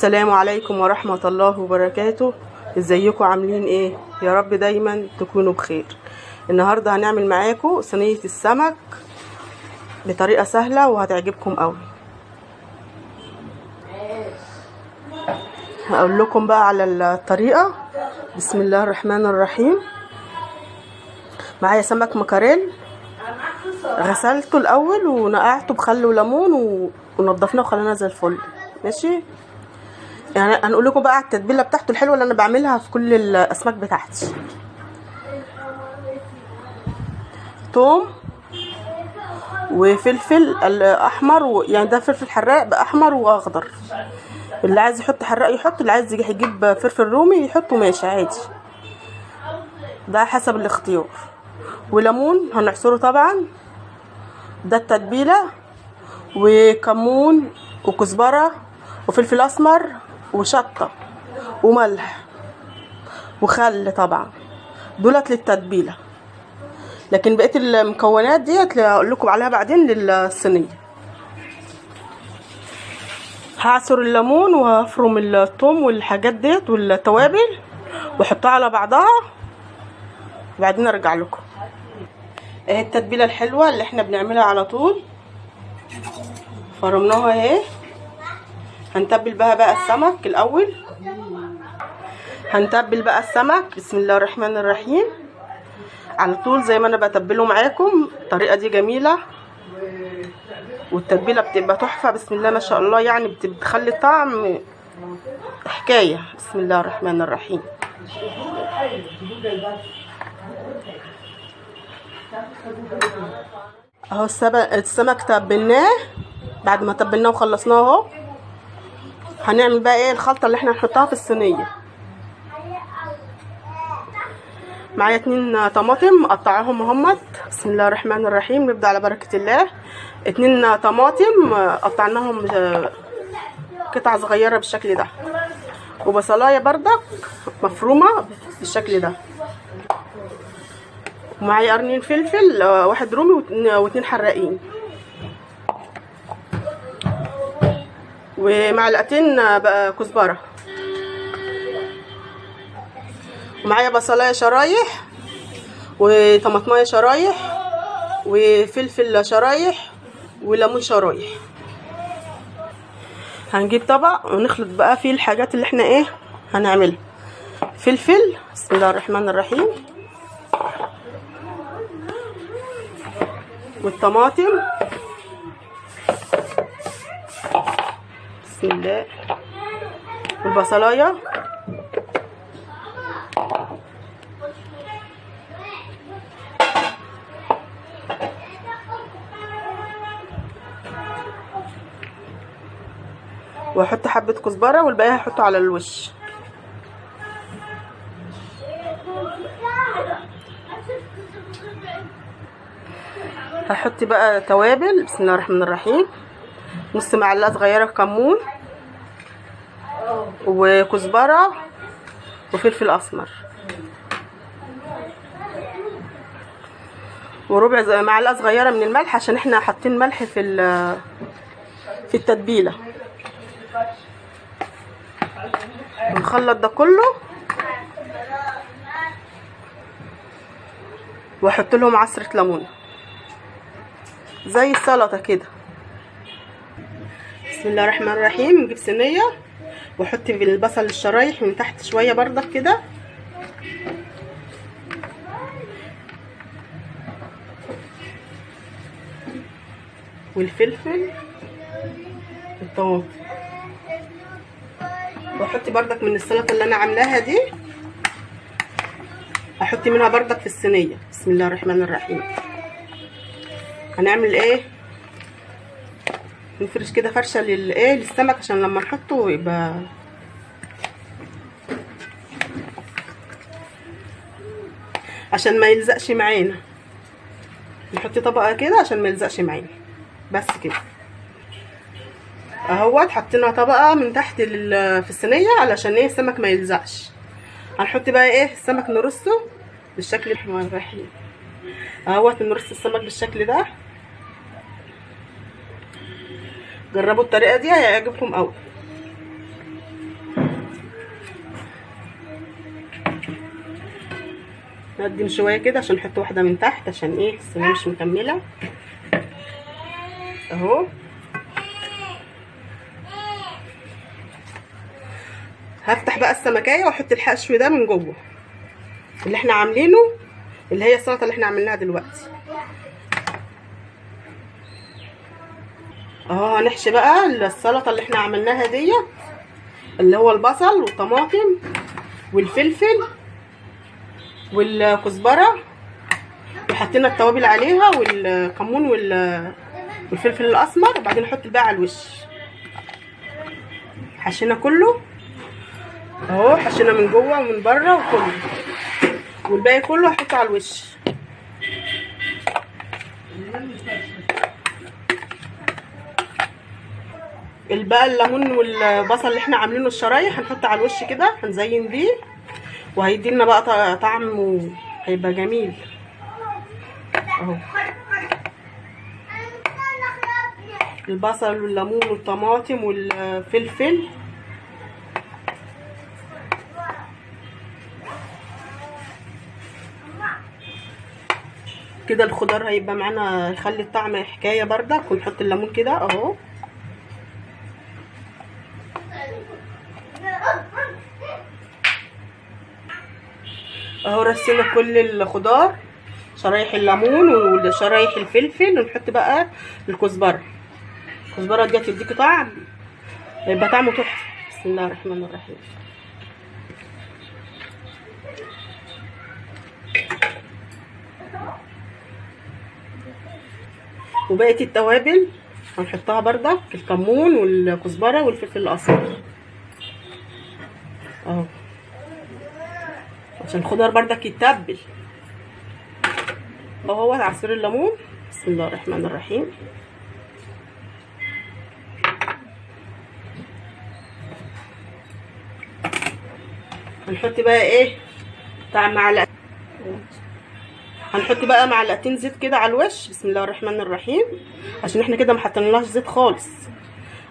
السلام عليكم ورحمة الله وبركاته. ازيكم عاملين ايه؟ يا رب دايما تكونوا بخير. النهاردة هنعمل معاكم صينية السمك بطريقة سهلة وهتعجبكم قوي. هقول لكم بقى على الطريقة. بسم الله الرحمن الرحيم. معايا سمك مكاريل، غسلته الاول ونقعته بخل وليمون ونضفناه وخليناه زي الفل. ماشي، يعني هنقول لكم بقى على التتبيله بتاعته الحلوه اللي انا بعملها في كل الاسماك بتاعتي. توم وفلفل احمر يعني ده فلفل حراق باحمر واخضر، اللي عايز يحط حراق يحط، اللي عايز يجيب فلفل رومي يحطه ماشي عادي، ده حسب الاختيار. وليمون هنعصره طبعا، ده التتبيله، وكمون وكزبره وفلفل اسمر وشطه وملح وخل طبعا، دولت للتتبيله. لكن بقيه المكونات ديت هقول لكم عليها بعدين للصينيه. هعصر الليمون وهفرم الثوم والحاجات ديت والتوابل واحطها على بعضها وبعدين ارجع لكم. اهي التتبيله الحلوه اللي احنا بنعملها على طول، فرمناها اهي. هنتبل بقى السمك الاول. هنتبل بقى السمك بسم الله الرحمن الرحيم على طول زي ما انا بتبله معاكم. الطريقه دي جميله والتتبيله بتبقى تحفه بسم الله ما شاء الله، يعني بتخلي الطعم حكايه. بسم الله الرحمن الرحيم. اهو السمك تبلناه. بعد ما تبلناه وخلصناه اهو، هنعمل بقى ايه الخلطه اللي احنا هنحطها في الصينيه. معايا 2 طماطم مقطعاهم اهمت. بسم الله الرحمن الرحيم. نبدا على بركه الله. 2 طماطم قطعناهم قطع صغيره بالشكل ده، وبصلايه بردك مفرومه بالشكل ده، ومعايا قرنين فلفل، 1 رومي و2 حراقين، ومعلقتين بقى كزبره، ومعايا بصلايه شرايح وطماطمايه شرايح وفلفل شرايح وليمون شرايح. هنجيب طبق ونخلط بقى فيه الحاجات اللي احنا ايه هنعملها. فلفل بسم الله الرحمن الرحيم، والطماطم بسم الله، والبصلايه، واحط حبه كزبره والباقي هحطه على الوش. هحط بقى توابل بسم الله الرحمن الرحيم. نص معلقه صغيره كمون وكزبره وفلفل اسمر، وربع معلقه صغيره من الملح عشان احنا حاطين ملح في التتبيله. نخلط ده كله واحط لهم عصره ليمون زي السلطه كده. بسم الله الرحمن الرحيم. نجيب صينيه واحط في البصل الشرايح من تحت شويه بردك كده، والفلفل والطماطم، واحط بردك من السلطه اللي انا عاملاها دي، احط منها بردك في الصينيه. بسم الله الرحمن الرحيم. هنعمل ايه نفرش كده فرشه للسمك عشان لما نحطه يبقى عشان ما يلزقش معانا. نحط طبقه كده عشان ما يلزقش معانا بس كده اهوت. حطينا طبقه من تحت في الصينيه علشان ايه السمك ما يلزقش. هنحط بقى ايه السمك نرصه بالشكل الرحمن الرحيم اهوت. نرص السمك بالشكل ده. جربوا الطريقه دي هيعجبكم قوي. نقدم شويه كده عشان نحط واحده من تحت، عشان ايه الصينيه مش مكمله اهو. هفتح بقى السمكايه واحط الحشو ده من جوه اللي احنا عاملينه، اللي هي السلطه اللي احنا عملناها دلوقتي اهو. هنحشي بقى السلطه اللي احنا عملناها ديت، اللي هو البصل والطماطم والفلفل والكزبره، وحطينا التوابل عليها والكمون والفلفل الاسمر، وبعدين نحط الباقي على الوش. حشينا كله اهو، حشينا من جوه ومن بره وكله، والباقي كله هحطه على الوش. الباقي الليمون والبصل اللي احنا عاملينه الشرايح هنحطه على الوش كده، هنزين بيه وهيديلنا بقى طعم وهيبقى جميل اهو. البصل والليمون والطماطم والفلفل كده. الخضار هيبقى معانا يخلي الطعم حكايه بردك، ونحط الليمون كده اهو. اهو رسينا كل الخضار، شرايح الليمون وشرايح الفلفل، ونحط بقى الكزبره. الكزبره دي هتديكي طعم، هيبقى طعمه تحفه. بسم الله الرحمن الرحيم. وبقيه التوابل هنحطها بردك، الكمون والكزبره والفلفل الاسمر اهو، عشان الخضار بردك يتبل اهو. عصير الليمون، بسم الله الرحمن الرحيم. هنحط بقى ايه بتاع معلقه، هنحط بقى معلقتين زيت كده على الوش، بسم الله الرحمن الرحيم، عشان احنا كده ما حطينالهاش زيت خالص،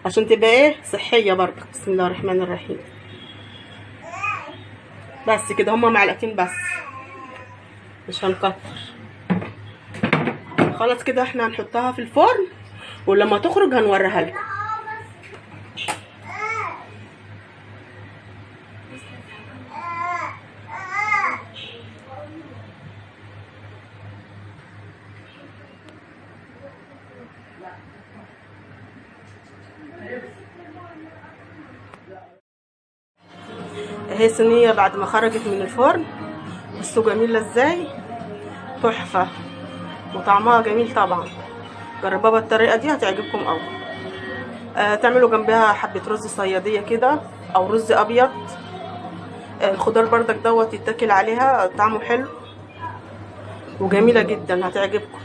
عشان تبقى ايه صحيه برضه. بسم الله الرحمن الرحيم. بس كده هما معلقتين بس، مش هنكتر. خلاص كده احنا هنحطها في الفرن، ولما تخرج هنوريها لكم. اهي صينيه بعد ما خرجت من الفرن، بصوا جميله ازاي، تحفه وطعمها جميل طبعا. جربوها بالطريقه دي هتعجبكم قوي. تعملوا جنبها حبه رز صياديه كده او رز ابيض. الخضار بردك دوت يتاكل عليها، طعمه حلو وجميله جدا، هتعجبكم.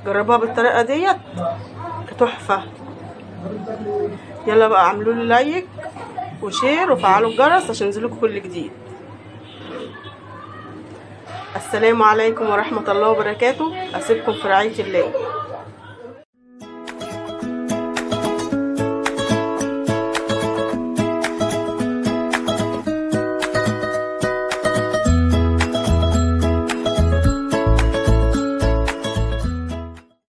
جربوها بالطريقه ديت تحفه. يلا بقى اعملوا لي لايك وشير وفعلوا الجرس عشان ينزلكم كل جديد. السلام عليكم ورحمه الله وبركاته. اسيبكم في رعايه الله.